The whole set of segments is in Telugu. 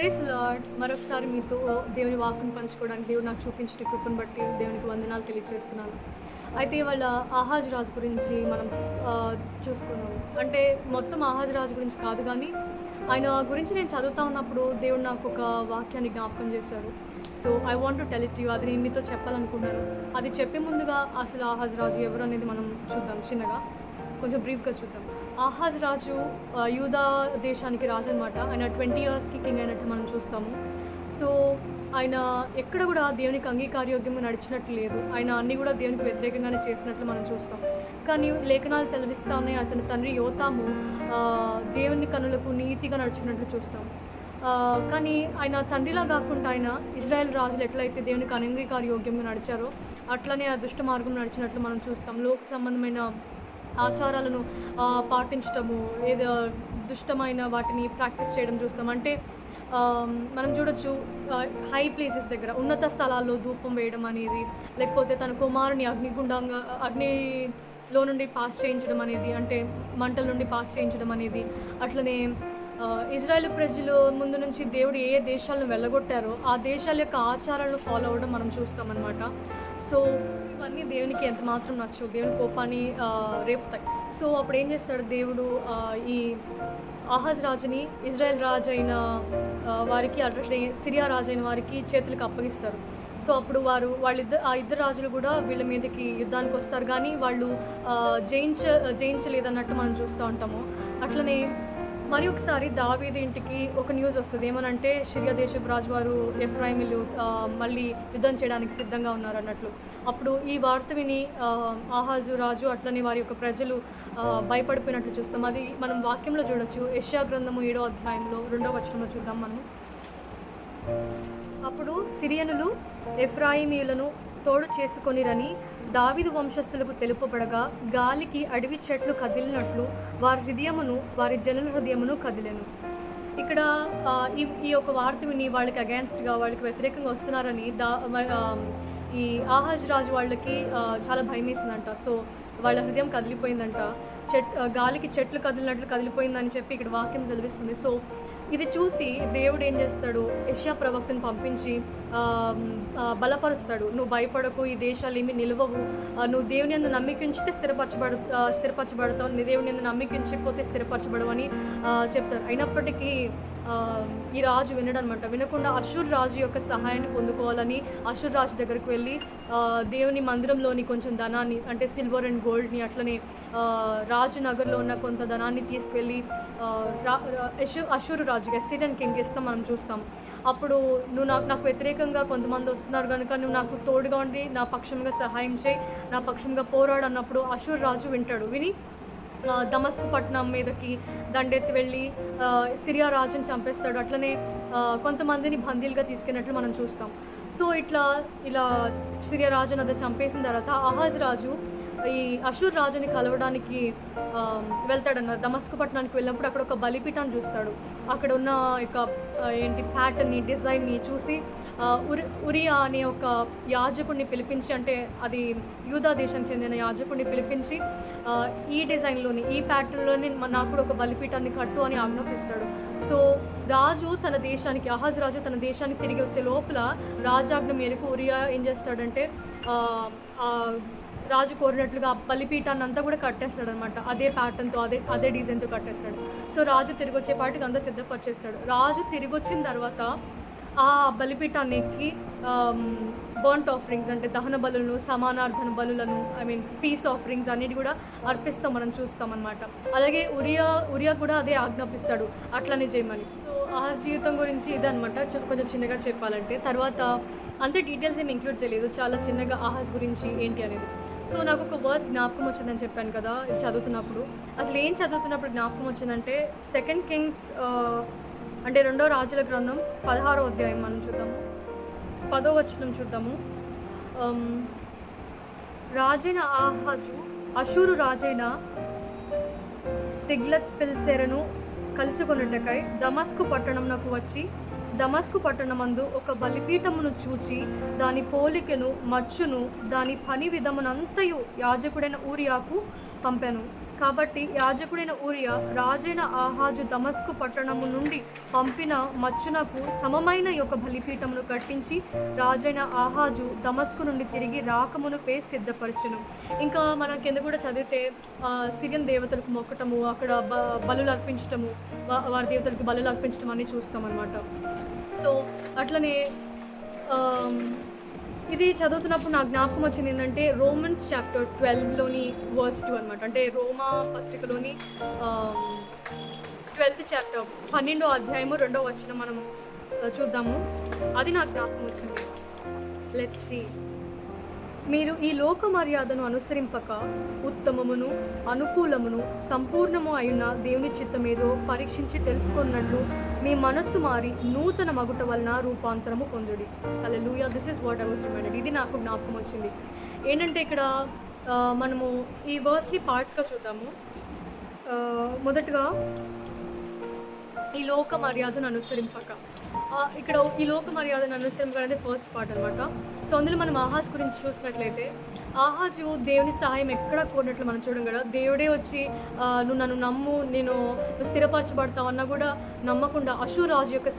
Praise lord. మరొకసారి మీతో దేవుని వాక్కును పంచుకోవడానికి దేవుడు నాకు చూపించిన కృపను బట్టి దేవునికి వందనాలు తెలియజేస్తున్నాను. అయితే ఇవాళ ఆహాజ్ రాజు గురించి మనం చూసుకున్నాం. అంటే మొత్తం ఆహాజ్ రాజు గురించి కాదు కానీ ఆయన గురించి నేను చదువుతా ఉన్నప్పుడు దేవుడు నాకు ఒక వాక్యాన్ని జ్ఞాపకం చేశారు. So I want to tell it you. అది నేను మీతో చెప్పాలనుకున్నాను. అది చెప్పే ముందుగా అసలు ఆహాజ్ రాజు ఎవరు అనేది మనం చూద్దాం. చిన్నగా కొంచెం బ్రీఫ్గా చూద్దాం. ఆహాజ్ రాజు యూదా దేశానికి రాజు అనమాట. ఆయన 20 ఇయర్స్కి కింగ్ అయినట్టు మనం చూస్తాము. సో ఆయన ఎక్కడ కూడా దేవునికి అంగీకారయోగ్యంగా నడిచినట్టు లేదు. ఆయన అన్నీ కూడా దేవునికి వ్యతిరేకంగానే చేసినట్లు మనం చూస్తాం. కానీ లేఖనాలు సెలవిస్తా ఉన్నాయి, అతని తండ్రి యోతాము దేవుని కనులకు నీతిగా నడిచినట్లు చూస్తాం. కానీ ఆయన తండ్రిలా కాకుండా ఆయన ఇజ్రాయెల్ రాజులు ఎట్లయితే దేవునికి అంగీకారయోగ్యంగా నడిచారో అట్లనే ఆ దుష్ట మార్గం నడిచినట్లు మనం చూస్తాం. లోక సంబంధమైన ఆచారాలను పాటించటము, ఏదో దుష్టమైన వాటిని ప్రాక్టీస్ చేయడం చూస్తాం. అంటే మనం చూడొచ్చు, హై ప్లేసెస్ దగ్గర ఉన్నత స్థలాల్లో ధూపం వేయడం అనేది, లేకపోతే తన కుమారుని అగ్నిలో నుండి పాస్ చేయించడం అనేది, అంటే మంటల నుండి పాస్ చేయించడం అనేది. అట్లనే ఇజ్రాయెల్ ప్రజలు ముందు నుంచి దేవుడు ఏ దేశాలను వెళ్ళగొట్టారో ఆ దేశాల యొక్క ఆచారాలను ఫాలో అవ్వడం మనం చూస్తామన్నమాట. సో ఇవన్నీ దేవునికి ఎంత మాత్రం నచ్చవు, దేవుని కోపాన్ని రేపుతాయి. సో అప్పుడు ఏం చేస్తాడు దేవుడు, ఈ ఆహాజ్ రాజుని ఇజ్రాయెల్ రాజు అయిన వారికి, అట్లనే సిరియా రాజు అయిన వారికి చేతులకు అప్పగిస్తారు. సో అప్పుడు ఆ ఇద్దరు రాజులు కూడా వీళ్ళ మీదకి యుద్ధానికి వస్తారు, కానీ వాళ్ళు జయించలేదన్నట్టు మనం చూస్తూ ఉంటాము. అట్లనే మరి ఒకసారి దావీదు ఇంటికి ఒక న్యూస్ వస్తుంది. ఏమనంటే సిరియా దేశపు రాజువారు ఎఫ్రాయిములు మళ్ళీ యుద్ధం చేయడానికి సిద్ధంగా ఉన్నారు అన్నట్లు. అప్పుడు ఈ వార్త విని ఆహాజు రాజు అట్లనే వారి యొక్క ప్రజలు భయపడిపోయినట్లు చూస్తాం. అది మనం వాక్యంలో చూడొచ్చు. యెషయా గ్రంథము 7వ అధ్యాయంలో 2వ వచనంలో చూద్దాం మనం. అప్పుడు సిరియనులు ఎఫ్రాయిమీయులను తోడు చేసుకొనిరని దావీదు వంశస్థులకు తెలుపబడగా, గాలికి అడవి చెట్లు కదిలినట్లు వారి జనుల హృదయమును కదిలెను. ఇక్కడ ఈ యొక్క వార్త విని వాళ్ళకి అగేన్స్ట్గా, వాళ్ళకి వ్యతిరేకంగా వస్తున్నారని ఈ ఆహాజ్ రాజు వాళ్ళకి చాలా భయం వేసిందంట. సో వాళ్ళ హృదయం కదిలిపోయిందంట. గాలికి చెట్లు కదిలినట్లు కదిలిపోయిందని చెప్పి ఇక్కడ వాక్యం చదివిస్తుంది. సో ఇది చూసి దేవుడు ఏం చేస్తాడు, యెషయా ప్రవక్తను పంపించి బలపరుస్తాడు. నువ్వు భయపడకు, ఈ దేశాలు ఏమీ నిలవవు, నువ్వు దేవుని యందు నమ్మికించితే స్థిరపరచబడతావు, నీ దేవుని యందు నమ్మికించకపోతే స్థిరపరచబడవు అని చెప్తారు. అయినప్పటికీ ఈ రాజు వినడనమాట. వినకుండా అషూర్ రాజు యొక్క సహాయాన్ని పొందుకోవాలని అషూర్ రాజు దగ్గరికి వెళ్ళి దేవుని మందిరంలోని కొంచెం ధనాన్ని, అంటే సిల్వర్ అండ్ గోల్డ్ని, అట్లనే రాజు నగర్లో ఉన్న కొంత ధనాన్ని తీసుకెళ్ళి అషూరు రాజుకి, అసిరియన్ కింగ్ ఇస్తాం మనం చూస్తాం. అప్పుడు నువ్వు నాకు వ్యతిరేకంగా కొంతమంది వస్తున్నారు కనుక నువ్వు నాకు తోడుగా ఉండి నా పక్షంగా సహాయం చేయి, నా పక్షంగా పోరాడు అన్నప్పుడు అషూర్ రాజు వింటాడు. విని దమస్కు పట్టణం మీదకి దండెత్తి వెళ్ళి సిరియా రాజుని చంపేస్తాడు. అట్లనే కొంతమందిని బందీలుగా తీసుకెళ్ళినట్లు మనం చూస్తాం. సో ఇలా సిరియా రాజుని అది చంపేసిన తర్వాత ఆహాజ్ రాజు ఈ అషూర్ రాజుని కలవడానికి వెళ్తాడన్న. దమస్కు పట్టణానికి వెళ్ళినప్పుడు అక్కడ ఒక బలిపీఠాన్ని చూస్తాడు. అక్కడ ఉన్న ప్యాటర్న్ని, డిజైన్ని చూసి ఉరియా అనే ఒక యాజకుడిని పిలిపించి, అంటే అది యూదా దేశానికి చెందిన యాజకుడిని పిలిపించి ఈ డిజైన్లోని, ఈ ప్యాటర్న్లోని నాకు కూడా ఒక బలిపీఠాన్ని కట్టు అని ఆజ్ఞాపిస్తాడు. సో ఆహాజ్ రాజు తన దేశానికి తిరిగి వచ్చే లోపల రాజాజ్ఞ మేరకు ఉరియా ఏం చేస్తాడంటే రాజు కోరినట్లుగా బలిపీఠాన్ని అంతా కూడా కట్టేస్తాడు అనమాట. అదే ప్యాటర్న్తో, అదే డిజైన్తో కట్టేస్తాడు. సో రాజు తిరిగి వచ్చేపాటికి అంతా సిద్ధపరిచేస్తాడు. రాజు తిరిగి వచ్చిన తర్వాత ఆ బలిపీఠాన్ని ఎక్కి బర్న్ట్ ఆఫరింగ్స్, అంటే దహన బలులను, సమానార్థన బలులను, పీస్ ఆఫరింగ్స్ అన్నిటి కూడా అర్పిస్తాం మనం చూస్తాం అనమాట. అలాగే ఉరియా కూడా అదే ఆజ్ఞాపిస్తాడు అట్లనే చేయమని. సో ఆహాజ్ జీవితం గురించి ఇదనమాట, కొంచెం చిన్నగా చెప్పాలంటే. తర్వాత అంత డీటెయిల్స్ ఏమి ఇంక్లూడ్ చేయలేదు, చాలా చిన్నగా ఆహాజ్ గురించి ఏంటి అనేది. సో నాకు ఒక వర్స్ జ్ఞాపకం వచ్చిందని చెప్పాను కదా చదువుతున్నప్పుడు. అసలు ఏం చదువుతున్నప్పుడు జ్ఞాపకం వచ్చిందంటే 2 కింగ్స్, అంటే 2వ రాజుల గ్రంథం 16వ అధ్యాయం మనం చూద్దాము. 10వ వచనం చూద్దాము. రాజైన ఆహాజు అషూరు రాజైన తిగ్లత్ పిల్సెరను కలుసుకొనుటకై దమస్కు పట్టణమునకు వచ్చి, దమస్కు పట్టణమందు ఒక బలిపీఠమును చూచి దాని పోలికను, మచ్చును, దాని పని విధమునంతయు యాజకుడైన ఊరియాకు పంపాను. కాబట్టి యాజకుడైన ఊరియా రాజైన ఆహాజు దమస్కు పట్టణము నుండి పంపిన మచ్చునకు సమమైన యొక్క బలిపీఠమును కట్టించి రాజైన ఆహాజు దమస్కు నుండి తిరిగి రాకమునుపే సిద్ధపరచును. ఇంకా మనం కింద కూడా చదివితే సిరియన్ దేవతలకు మొక్కటము, అక్కడ బలులు అర్పించటము, వారి దేవతలకు బలులు అర్పించడం అని చూస్తాం అన్నమాట. సో అట్లనే ఇది చదువుతున్నప్పుడు నాకు జ్ఞాపకం వచ్చింది ఏంటంటే రోమన్స్ చాప్టర్ 12లోని వర్స్ 2 అనమాట. అంటే రోమా పత్రికలోని 12th చాప్టర్ 12వ అధ్యాయము 2వ వచనం మనం చూద్దాము. అది నాకు జ్ఞాపకం వచ్చింది. Let's see. మీరు ఈ లోక మర్యాదను అనుసరింపక ఉత్తమమును అనుకూలమును సంపూర్ణము అయిన దేవుని చిత్తమేదో పరీక్షించి తెలుసుకున్నట్లు మీ మనస్సు మారి నూతన మగుట వలన రూపాంతరము పొందుడి. Hallelujah. This is what I was reminded. ఇది నాకు జ్ఞాపకం వచ్చింది. ఏంటంటే ఇక్కడ మనము ఈ వర్స్ని పార్ట్స్గా చూద్దాము. మొదటగా ఈ లోక మర్యాదను అనుసరింపక, ఇక్కడ ఈ లోక మర్యాదను అనుసరింపక అనేది ఫస్ట్ పార్ట్ అనమాట. సో అందులో మనం ఆహాజ్ గురించి చూసినట్లయితే ఆహాజు దేవుని సహాయం ఎక్కడ కోరినట్లు మనం చూడం కదా. దేవుడే వచ్చి నువ్వు నన్ను నమ్ము, నేను స్థిరపరచబడతావు అన్నా కూడా నమ్మకుండా అషూర్ రాజు యొక్క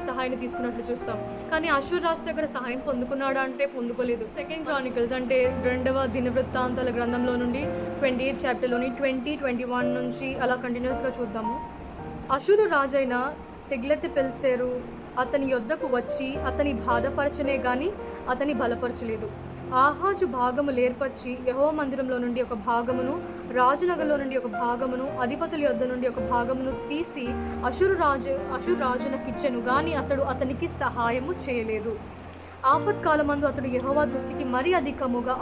సహాయాన్ని తీసుకున్నట్లు చూస్తాం. కానీ అషూర్ రాజు దగ్గర సహాయం పొందుకున్నాడా అంటే పొందుకోలేదు. సెకండ్ క్రానికల్స్ అంటే 2వ దినవృత్తాంతాల గ్రంథంలో నుండి 28th చాప్టర్లోని 20-21 నుంచి అలా కంటిన్యూస్గా చూద్దాము. అషూరు రాజైన తిగ్లత్-పిల్సెరు అతని యొద్దకు వచ్చి అతని బాధపరచనే గాని అతని బలపరచలేదు. ఆహాజు భాగములు ఏర్పరిచి యెహోవా మందిరంలో నుండి ఒక భాగమును, రాజునగర్లో నుండి ఒక భాగమును, అధిపతుల యొద్ద నుండి ఒక భాగమును తీసి అషూరు రాజునకిచ్చెను గాని అతడు అతనికి సహాయము చేయలేదు. ఆపత్కాలమందు అతడు యెహోవా దృష్టికి మరీ అధికముగా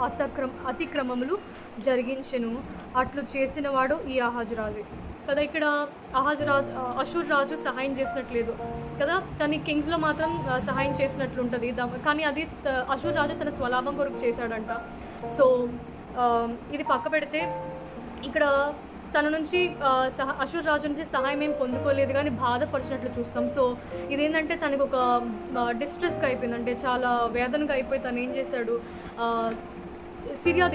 అతిక్రమములు జరిగించెను. అట్లు చేసినవాడు ఈ ఆహాజు రాజు కదా. ఇక్కడ అషూర్ రాజు సహాయం చేసినట్లేదు కదా, కానీ కింగ్స్లో మాత్రం సహాయం చేసినట్లు ఉంటుంది. కానీ అది అషూర్ రాజు తన స్వలాభం కొరకు చేశాడంట. సో ఇది పక్క పెడితే ఇక్కడ తన నుంచి అషూర్ రాజు నుంచి సహాయం ఏం పొందుకోలేదు కానీ బాధపరిచినట్లు చూస్తాం. సో ఇదేంటంటే తనకు ఒక డిస్ట్రెస్గా అయిపోయింది, అంటే చాలా వేదనగా అయిపోయి తను ఏం చేశాడు, సిరియా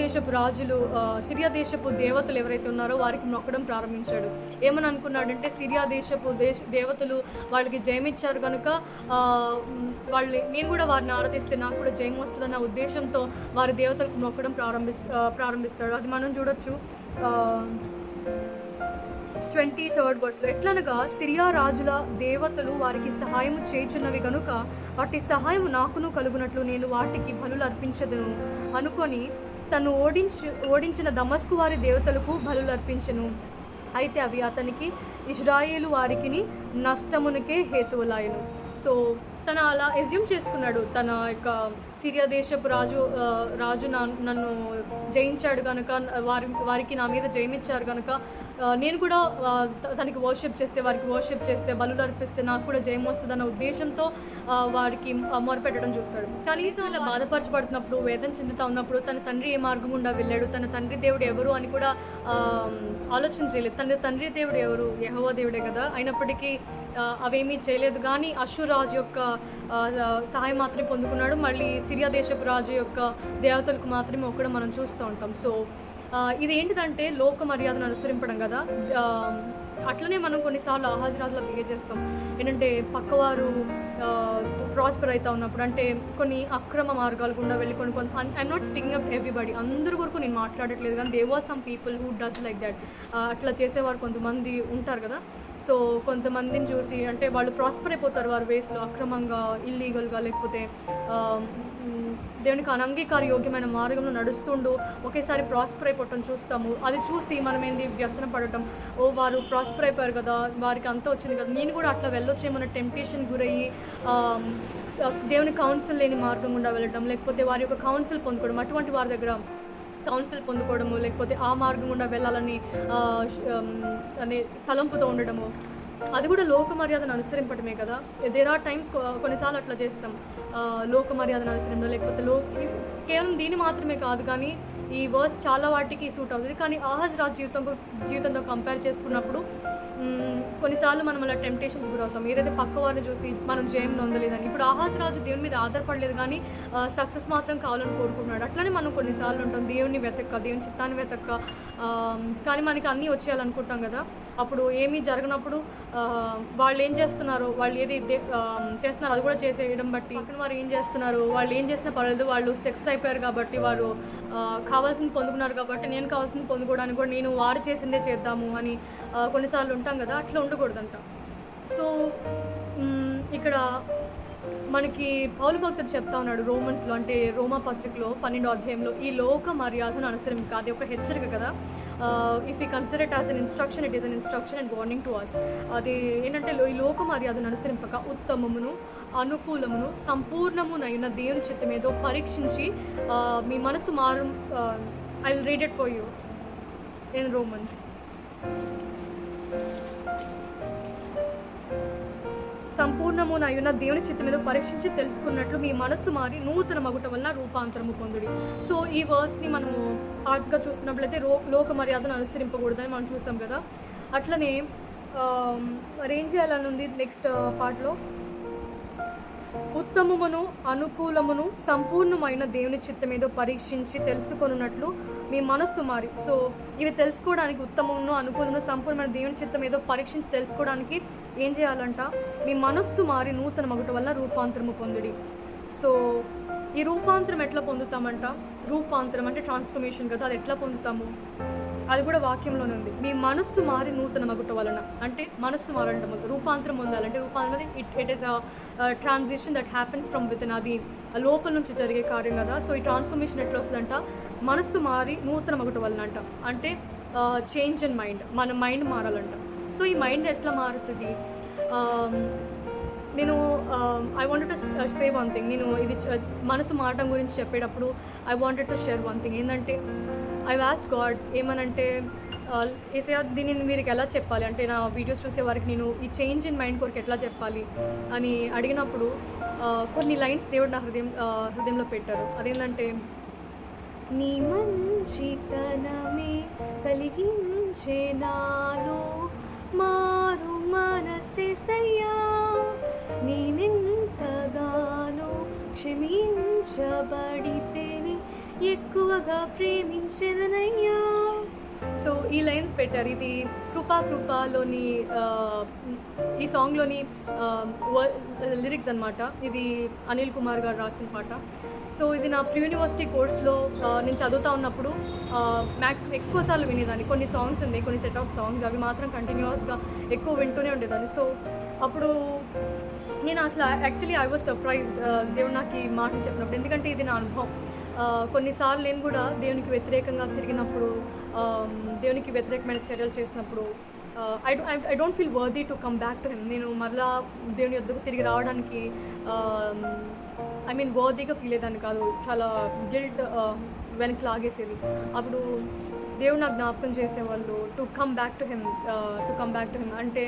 దేశపు దేవతలు ఎవరైతే ఉన్నారో వారికి మొక్కడం ప్రారంభించాడు. ఏమని అనుకున్నాడంటే సిరియా దేశపు దేవతలు వాళ్ళకి జయమిచ్చారు కనుక నేను కూడా వారిని ఆరాధిస్తే నాకు కూడా జయం వస్తుందన్న ఉద్దేశంతో వారి దేవతలకు మొక్కడం ప్రారంభిస్తాడు. అది మనం చూడొచ్చు 23rd verse. ఎట్లనగా సిరియా రాజుల దేవతలు వారికి సహాయము చేయుచున్నవి కనుక వాటి సహాయము నాకును కలుగునట్లు నేను వాటికి బలులు అర్పించదును అనుకొని తను ఓడించిన దమస్కు వారి దేవతలకు బలులు అర్పించెను. అయితే అవి అతనికి ఇశ్రాయేలు వారికిని నష్టమునికే హేతువులాయను. సో తను అలా ఎజ్యూమ్ చేసుకున్నాడు, తన యొక్క సిరియా దేశపు రాజు నన్ను జయించాడు కనుక, వారికి నా మీద జయమిచ్చారు కనుక నేను కూడా తనకి వర్షిప్ చేస్తే, వారికి వర్షిప్ చేస్తే, బలులు అర్పిస్తే నాకు కూడా జయం వస్తుందన్న ఉద్దేశంతో వారికి మొరపెట్టడం చూస్తాడు. కనీసం ఇలా బాధపరచబడుతున్నప్పుడు, వేదన చెందుతూ ఉన్నప్పుడు తన తండ్రి ఏ మార్గం గుండా వెళ్ళాడు, తన తండ్రి దేవుడు ఎవరు అని కూడా ఆలోచన చేయలేదు. తన తండ్రి దేవుడు ఎవరు? యెహోవా దేవుడే కదా. అయినప్పటికీ అవేమీ చేయలేదు. కానీ అషూర్ రాజు యొక్క సహాయం మాత్రమే పొందుకున్నాడు. మళ్ళీ సిరియా దేశపు రాజు యొక్క దేవతలకు మాత్రమే ఒక్కడ మనం చూస్తూ ఉంటాం. సో ఇది ఏంటిదంటే లోక మర్యాదను అనుసరింపడం కదా. అట్లనే మనం కొన్నిసార్లు ఆహాజు రాజులా బిహేవ్ చేస్తాం. ఏంటంటే పక్కవారు ప్రాస్పర్ అవుతూ ఉన్నప్పుడు, అంటే కొన్ని అక్రమ మార్గాలు గుండా వెళ్ళి I'm not speaking of everybody, అందరి వరకు నేను మాట్లాడట్లేదు, కానీ there was some people who does like that. అట్లా చేసేవారు కొంతమంది ఉంటారు కదా. సో కొంతమందిని చూసి, అంటే వాళ్ళు ప్రాస్పర్ అయిపోతారు వారి వేస్లో, అక్రమంగా, ఇల్లీగల్గా, లేకపోతే దేవునికి అనంగీకార యోగ్యమైన మార్గంలో నడుస్తుండు ఒకేసారి ప్రాస్పర్ అయిపోవటం చూస్తాము. అది చూసి మనం ఏంటి వ్యసన పడటం, వారు ప్రాస్పర్ అయిపోయారు కదా, వారికి అంతా వచ్చింది కదా, నేను కూడా అట్లా వెళ్ళొచ్చేమన్న టెంప్టేషన్ గురయ్యి దేవుని కౌన్సిల్ లేని మార్గం గుండా వెళ్ళటం, లేకపోతే వారి యొక్క కౌన్సిల్ పొందుకోవడం, అటువంటి వారి దగ్గర కౌన్సిల్ పొందుకోవడము, లేకపోతే ఆ మార్గం గుండా వెళ్ళాలని అనే తలంపుతో ఉండడము, అది కూడా లోక మర్యాదను అనుసరింపడమే కదా. దేర్ ఆర్ టైమ్స్ కొన్నిసార్లు అట్లా చేస్తాం, లోక మర్యాదను అనుసరించడం, లేకపోతే కేవలం దీని మాత్రమే కాదు, కానీ ఈ వర్స్ చాలా వాటికి సూట్ అవుతుంది. కానీ ఆహాజ్ రాజు జీవితంతో కంపేర్ చేసుకున్నప్పుడు కొన్నిసార్లు మనం అలా టెంప్టేషన్స్ గురవుతాం, ఏదైతే పక్క వారిని చూసి మనం జయం నొందలేదని. ఇప్పుడు ఆహాజ్ రాజు దేవుని మీద ఆధారపడలేదు కానీ సక్సెస్ మాత్రం కావాలని కోరుకున్నాడు. అట్లనే మనం కొన్నిసార్లు ఉంటాం, దేవుని దేవుని చిత్తాన్ని వెతక్క, కానీ మనకి అన్నీ వచ్చేయాలనుకుంటాం కదా. అప్పుడు ఏమీ జరగనప్పుడు వాళ్ళు ఏం చేస్తున్నారో, వాళ్ళు ఏది చేస్తున్నారో అది కూడా చేసేయడం బట్టి పక్కన వారు ఏం చేస్తున్నారు, వాళ్ళు ఏం చేసినా పర్లేదు, వాళ్ళు సక్సెస్ అయిపోయారు కాబట్టి, వారు కావాల్సింది పొందుకున్నారు కాబట్టి నేను కావాల్సింది పొందుకోవడానికి కూడా నేను వారు చేసిందే చేద్దాము అని కొన్నిసార్లు ఉంటాం కదా. అట్లా ఉండకూడదంట. సో ఇక్కడ మనకి పౌలు భక్తుడు చెప్తా ఉన్నాడు రోమన్స్లో, అంటే రోమా పత్రికలో 12వ అధ్యాయంలో, ఈ లోక మర్యాదను అనుసరింపక. అది ఒక హెచ్చరిక కదా. If you consider it as an instruction, it is an instruction and warning to us. అది ఏంటంటే ఈ లోక మర్యాదను అనుసరింపక ఉత్తమమును అనుకూలమును సంపూర్ణమునైన దేవుని చిత్తమేదో పరీక్షించి మీ మనసు మారు. I will read it for you in Romans. సంపూర్ణమునైన దేవుని చిత్తం మీద పరీక్షించి తెలుసుకున్నట్లు మీ మనస్సు మారి నూతన మగుట వలన రూపాంతరము పొందుడి. సో ఈ వర్స్ని మనము ఆర్ట్స్గా చూస్తున్నట్లయితే లోక మర్యాదను అనుసరింపకూడదని మనం చూసాం కదా. అట్లనే మరి ఏం చేయాలని ఉంది నెక్స్ట్ పార్ట్లో, ఉత్తమమును అనుకూలమును సంపూర్ణమైన దేవుని చిత్తం ఏదో పరీక్షించి తెలుసుకొనున్నట్లు మీ మనస్సు మారి. సో ఇవి తెలుసుకోవడానికి, ఉత్తమమును అనుకూలమును సంపూర్ణమైన దేవుని చిత్తం ఏదో పరీక్షించి తెలుసుకోవడానికి ఏం చేయాలంట, మీ మనస్సు మారి నూతన మగుట వల్ల రూపాంతరము పొందుడి. సో ఈ రూపాంతరం ఎట్లా పొందుతామంట, రూపాంతరం అంటే ట్రాన్స్ఫర్మేషన్ కదా, అది ఎట్లా పొందుతాము అది కూడా వాక్యంలోనే ఉంది. మీ మనస్సు మారి నూతన మగుట వలన, అంటే మనస్సు మారంట, రూపాంతరం పొందాలంటే రూపాంతరం it is a transition that happens from with in, అది లోపల నుంచి జరిగే కార్యం కదా. సో ఈ ట్రాన్స్ఫర్మేషన్ ఎట్లా వస్తుందంట, మనస్సు మారి నూతన మగుట వలన అంట, అంటే చేంజ్ ఇన్ మైండ్, మన మైండ్ మారాలంట. సో ఈ మైండ్ ఎట్లా మారుతుంది, నేను I wanted to say one thing. నేను ఇది మనసు మారడం గురించి చెప్పేటప్పుడు I wanted to share one thing. ఏంటంటే ఐ ఆస్క్డ్ గాడ్, ఏమనంటే ఏసయ్యా దీన్ని వీరికి ఎలా చెప్పాలి, అంటే నా వీడియోస్ చూసే వారికి నేను ఈ చేంజ్ ఇన్ మైండ్ కొరకు ఎట్లా చెప్పాలి అని అడిగినప్పుడు కొన్ని లైన్స్ దేవుడు నా హృదయంలో పెట్టారు. అదేంటంటే, నీ మంచితనమే కలిగించే నాలో మారు మనసేసయ్యా, నేనెంతగానో క్షమించబడితేనే ఎక్కువగా ప్రేమించేదనయ్యా. సో ఈ లైన్స్ పెట్టారు. ఇది కృపాలోని ఈ సాంగ్లోని లిరిక్స్ అనమాట. ఇది అనిల్ కుమార్ గారు రాసిన పాట. సో ఇది నా ప్రీ యూనివర్సిటీ కోర్స్లో నేను చదువుతూ ఉన్నప్పుడు మ్యాక్సిమం ఎక్కువసార్లు వినేదాన్ని. కొన్ని సాంగ్స్ ఉన్నాయి, కొన్ని సెట్ ఆఫ్ సాంగ్స్, అవి మాత్రం కంటిన్యూస్గా ఎక్కువ వింటూనే ఉండేదాన్ని. సో అప్పుడు నేను అసలు యాక్చువల్లీ ఐ వాజ్ సర్ప్రైజ్డ్ దేవుడు నాకు ఈ మాటలు చెప్పినప్పుడు, ఎందుకంటే ఇది నా అనుభవం. కొన్నిసార్లు నేను కూడా దేవునికి వ్యతిరేకంగా తిరిగినప్పుడు, దేవునికి వ్యతిరేకమైన చర్యలు చేసినప్పుడు I don't feel worthy to come back to him. నేను మరలా దేవుని యొద్దకు తిరిగి రావడానికి ఐ మీన్ వర్దీగా ఫీల్ అయ్యేదాన్ని కాదు, చాలా గిల్ట్ వెనక్కి లాగేసేది. అప్పుడు దేవుడు నాకు జ్ఞాపకం చేసేవాళ్ళు to come back to him. అంటే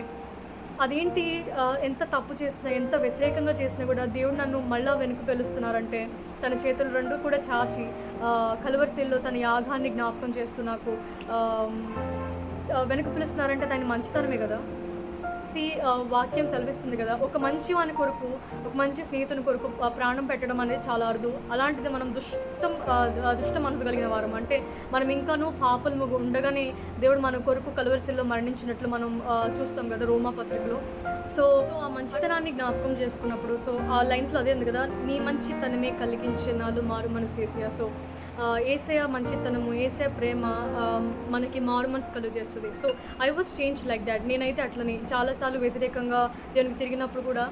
అదేంటి, ఎంత తప్పు చేసినా, ఎంత వ్యతిరేకంగా చేసినా కూడా దేవుడు నన్ను మళ్ళా వెనుక పిలుస్తున్నారంటే, తన చేతులు రెండు కూడా చాచి కలువరిశీల్లో తన యాగాన్ని జ్ఞాపకం చేస్తూ నాకు వెనుక పిలుస్తున్నారంటే దాని మంచితనమే కదా. వాక్యం సెలవిస్తుంది కదా, ఒక మంచి వాని కొరకు, ఒక మంచి స్నేహితుని కొరకు ప్రాణం పెట్టడం అనేది చాలా అరుదు. అలాంటిది మనం దుష్ట మనసు కలిగిన వారం, అంటే మనం ఇంకానూ పాపలు ఉండగానే దేవుడు మన కొరకు కలువరిశిల్లో మరణించినట్లు మనం చూస్తాం కదా రోమా పత్రికలో. సో ఆ మంచితనాన్ని జ్ఞాపకం చేసుకున్నప్పుడు, సో ఆ లైన్స్లో అదే ఉంది కదా, నీ మంచితనమే కలిగించే నాలు మారు మనసు ఏసయ్య. సో ఏసయ్య మంచితనము, ఏసయ్య ప్రేమ మనకి మారు మనసు కలుగజేస్తుంది. So I was change like that. నేనైతే అట్లని చాలాసార్లు వ్యతిరేకంగా దేవునికి తిరిగినప్పుడు కూడా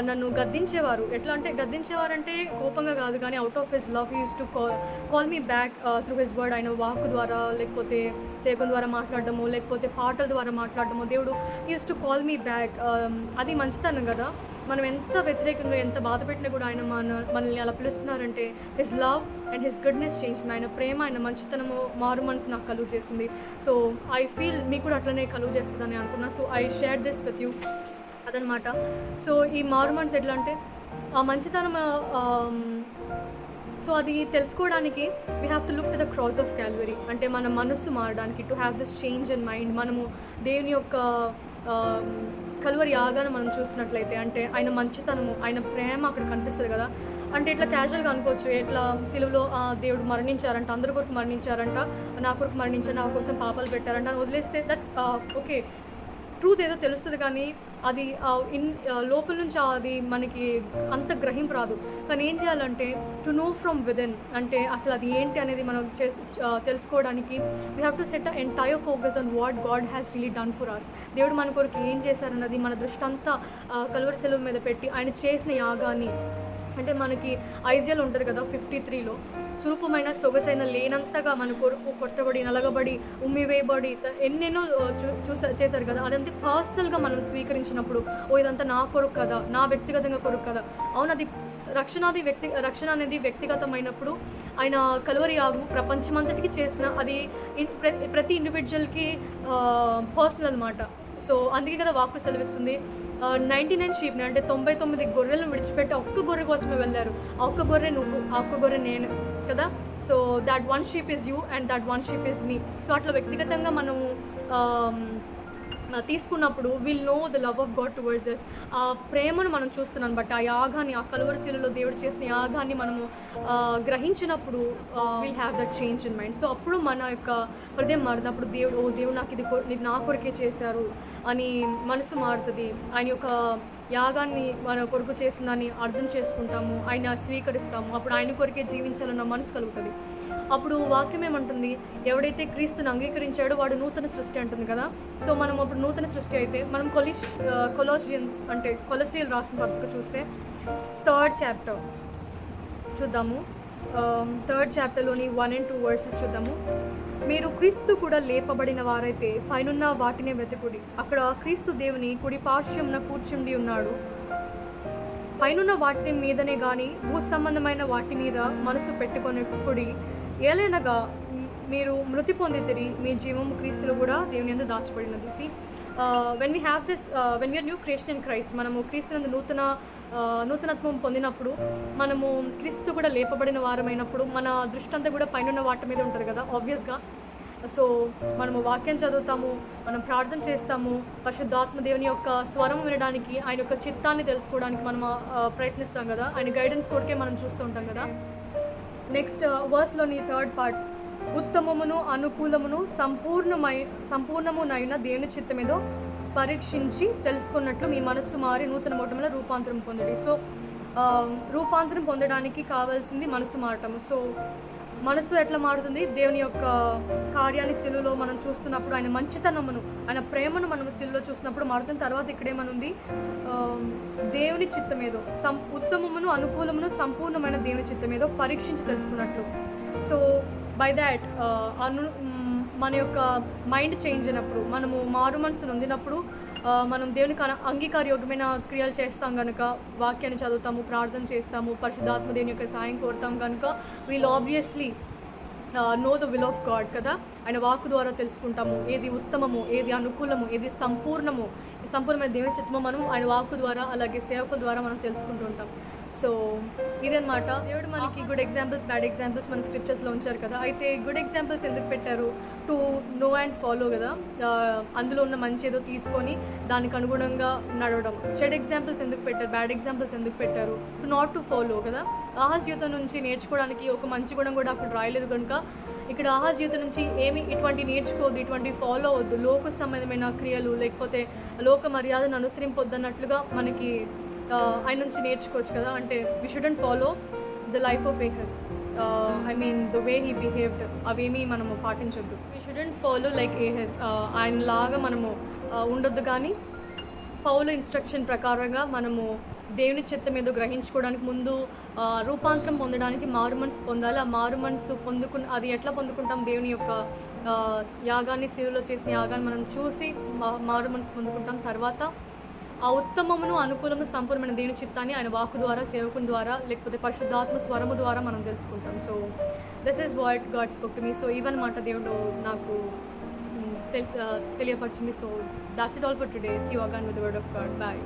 నన్ను గద్దించేవారు. ఎట్లా అంటే గద్దించేవారంటే కోపంగా కాదు, కానీ out of his love use to call me back through his word. ఆయన వాక్ ద్వారా, లేకపోతే సేకం ద్వారా మాట్లాడడము, లేకపోతే పాటల ద్వారా మాట్లాడడము, దేవుడు use to call me back. అది మంచితనం కదా. మనం ఎంత వ్యతిరేకంగా, ఎంత బాధ పెట్టినా కూడా ఆయన మనల్ని అలా పిలుస్తున్నారంటే his love and his goodness change me. ఆయన ప్రేమ, ఆయన మంచితనము, మారు మనసు నాకు కలుగు చేసింది. సో ఐ ఫీల్ మీకు కూడా అట్లనే కలుగు చేస్తుందని అనుకున్నా. So I share this with you అదనమాట. సో ఈ మారు మనసు ఎట్లా అంటే ఆ మంచితనం, సో అది తెలుసుకోవడానికి we have to look to the cross of Calvary. అంటే మన మనస్సు మారడానికి, to have this change in mind, మనము దేవుని యొక్క కలువరి యాగాన్ని మనం చూసినట్లయితే అంటే ఆయన మంచితనము, ఆయన ప్రేమ అక్కడ కనిపిస్తుంది కదా. అంటే ఇట్లా క్యాజువల్గా అనుకోవచ్చు, ఇట్లా సిలువలో దేవుడు మరణించారంట, అందరి కొరకు మరణించారంట, నా కొరకు మరణించారు, నా కోసం పాపాలు పెట్టారంట అని వదిలేస్తే దట్స్ ఓకే, ట్రూత్ ఏదో తెలుస్తుంది, కానీ అది లోపల నుంచి అది మనకి అంత గ్రహింపు రాదు. కానీ ఏం చేయాలంటే టు నో ఫ్రమ్ విదిన్, అంటే అసలు అది ఏంటి అనేది మనం తెలుసుకోవడానికి we have to set a entire focus on what God has really done for us. దేవుడు మన కొరకు ఏం చేశారన్నది మన దృష్టి అంతా కలువరి శిలువ మీద పెట్టి ఆయన చేసిన యాగాన్ని, అంటే మనకి ఐజియాలో ఉంటుంది కదా 53లో, సురూపమైన సొగసైన లేనంతగా మన కొరకు కొట్టబడి, నలగబడి, ఉమ్మివేయబడి ఎన్నెన్నో చేశారు కదా. అదంతా పర్సనల్గా మనం స్వీకరించినప్పుడు, ఇదంతా నా కొరకు కదా, నా వ్యక్తిగతంగా కొరకు కదా. అవును, అది రక్షణ అనేది వ్యక్తిగతమైనప్పుడు ఆయన కలువరి యాగం ప్రపంచమంతటికి చేసిన అది ప్రతి ఇండివిజువల్కి పర్సనల్ అనమాట. సో అందుకే కదా వాక్కు సెలవిస్తుంది, 99 షీప్ని అంటే 99 గొర్రెలను విడిచిపెట్టి ఒక్క గొర్రె కోసమే వెళ్ళారు. ఆ ఒక్క గొర్రె నువ్వు, ఆ ఒక్క గొర్రె నేను కదా. So that one sheep is you and that one sheep is me. So అట్లా వ్యక్తిగతంగా మనము తీసుకున్నప్పుడు will know the love of God towards us. ఆ ప్రేమను మనం చూస్తున్నాం బట్ ఆ యాగాన్ని, ఆ కలువరి శిలువలో దేవుడు చేసిన యాగాన్ని మనము గ్రహించినప్పుడు will have that change in mind. So అప్పుడు మన యొక్క హృదయం మారినప్పుడు దేవుడు నాకు ఇది నా కొరకే చేశారు అని మనసు మారుతుంది. ఆయన యొక్క యాగాన్ని మన కొరకు చేసిందని అర్థం చేసుకుంటాము, ఆయన స్వీకరిస్తాము, అప్పుడు ఆయన కొరకే జీవించాలన్న మనసు కలుగుతుంది. అప్పుడు వాక్యం ఏమంటుంది, ఎవడైతే క్రీస్తుని అంగీకరించాడో వాడు నూతన సృష్టి అంటుంది కదా. సో మనం అప్పుడు నూతన సృష్టి అయితే మనం కొలోసియన్స్ అంటే కొలసీలు రాసిన పత్రిక చూస్తే 3rd చాప్టర్ చూద్దాము. 3rd చాప్టర్లోని 1 and 2 వర్సెస్ చూద్దాము. మీరు క్రీస్తు కూడా లేపబడిన వారైతే పైనున్న వాటినే వెతుకుడి, అక్కడ క్రీస్తు దేవుని కుడి పార్శ్వమున కూర్చుండి ఉన్నాడు. పైనున్న వాటి మీదనే కానీ భూ సంబంధమైన వాటి మీద మనసు పెట్టుకొనకుడి, ఏలైనగా మీరు మృతి పొందితిరి, మీ జీవము క్రీస్తులో కూడా దేవుని యందు దాచబడినది. See when we are new creation in Christ, మనము క్రీస్తు నందు నూతనత్వం పొందినప్పుడు, మనము క్రీస్తు కూడా లేపబడిన వారమైనప్పుడు మన దృష్టి అంతా కూడా పైన వాటి మీద ఉంటుంది కదా ఆబ్వియస్గా. సో మనము వాక్యం చదువుతాము, మనం ప్రార్థన చేస్తాము, పరిశుద్ధాత్మ దేవుని యొక్క స్వరం వినడానికి, ఆయన యొక్క చిత్తాన్ని తెలుసుకోవడానికి మనం ప్రయత్నిస్తాం కదా, ఆయన గైడెన్స్ కొరకే మనం చూస్తూ ఉంటాం కదా. నెక్స్ట్ వర్స్లోని 3rd పార్ట్, ఉత్తమమును అనుకూలమును సంపూర్ణమునైన దేవుని చిత్తమేదో పరీక్షించి తెలుసుకున్నట్లు మీ మనస్సు మారి నూతన మొట్టమొదటి రూపాంతరం పొందండి. సో రూపాంతరం పొందడానికి కావాల్సింది మనసు మారటము. సో మనసు ఎట్లా మారుతుంది, దేవుని యొక్క కార్యాన్ని శిలువలో మనం చూస్తున్నప్పుడు, ఆయన మంచితనమును, ఆయన ప్రేమను మనం శిలువలో చూసినప్పుడు మారుతున్న తర్వాత ఇక్కడేమనుంది, దేవుని చిత్తమేదో ఉత్తమమును అనుకూలమును సంపూర్ణమైన దేవుని చిత్తమేదో పరీక్షించి తెలుసుకున్నట్లు. సో బై దాట్ మన యొక్క మైండ్ చేంజ్ అయినప్పుడు, మనము మారు మనసు నొందినప్పుడు మనం దేవునికి అంగీకారయోగ్యమైన క్రియలు చేస్తాం కనుక, వాక్యాన్ని చదువుతాము, ప్రార్థన చేస్తాము, పరిశుద్ధాత్మ దేవుని యొక్క సాయం కోరుతాం కనుక we'll obviously know the will of God కదా. ఆయన వాక్కు ద్వారా తెలుసుకుంటాము ఏది ఉత్తమము, ఏది అనుకూలము, ఏది సంపూర్ణమైన దేవుని చిత్తము మనం ఆయన వాక్కు ద్వారా, అలాగే సేవకుల ద్వారా మనం తెలుసుకుంటూ ఉంటాం. సో ఇదన్నమాట, దేవుడు మనకి గుడ్ ఎగ్జాంపుల్స్, బ్యాడ్ ఎగ్జాంపుల్స్ మన స్క్రిప్చర్స్లో ఉంచారు కదా. అయితే గుడ్ ఎగ్జాంపుల్స్ ఎందుకు పెట్టారు, టు నో అండ్ ఫాలో కదా, అందులో ఉన్న మంచి ఏదో తీసుకొని దానికి అనుగుణంగా నడవడం. చెడ్ ఎగ్జాంపుల్స్ ఎందుకు పెట్టారు, బ్యాడ్ ఎగ్జాంపుల్స్ ఎందుకు పెట్టారు, టు నాట్ టు ఫాలో కదా. ఆహాజ్ జీవితం నుంచి నేర్చుకోవడానికి ఒక మంచి గుణం కూడా అక్కడ రాయలేదు కనుక ఇక్కడ ఆహాజ్ జీవితం నుంచి ఇటువంటి నేర్చుకోవద్దు, ఇటువంటి ఫాలో అవ్వద్దు, లోక సంబంధమైన క్రియలు లేకపోతే లోక మర్యాదను అనుసరింపొద్దు అన్నట్లుగా మనకి ఆయన నుంచి నేర్చుకోవచ్చు కదా. అంటే we shouldn't follow the life of Ahab, I mean the way he behaved, అవేమీ మనము పాటించొద్దు. We shouldn't follow like Ahab, ఆయనలాగా మనము ఉండొద్దు. కానీ పౌలు ఇన్స్ట్రక్షన్ ప్రకారంగా మనము దేవుని చిత్తం ఏదో గ్రహించుకోవడానికి ముందు రూపాంతరం పొందడానికి మారు మనసు పొందాలి. ఆ మారు మనసు అది ఎట్లా పొందుకుంటాం, దేవుని యొక్క యాగాన్ని, శిలువలో చేసిన యాగాన్ని మనం చూసి మారు మనసు పొందుకుంటాం. తర్వాత ఆ ఉత్తమమును అనుకూలము సంపూర్ణమైన దేవుని చిత్తాన్ని ఆయన వాక్కు ద్వారా, సేవకుని ద్వారా, లేకపోతే పరిశుద్ధాత్మ స్వరము ద్వారా మనం తెలుసుకుంటాం. So this is what God spoke to me. So ఇవన్నమాట దేవుడు నాకు తెలియపరిచింది. So that's it all for today. See you again with the word of God. Bye.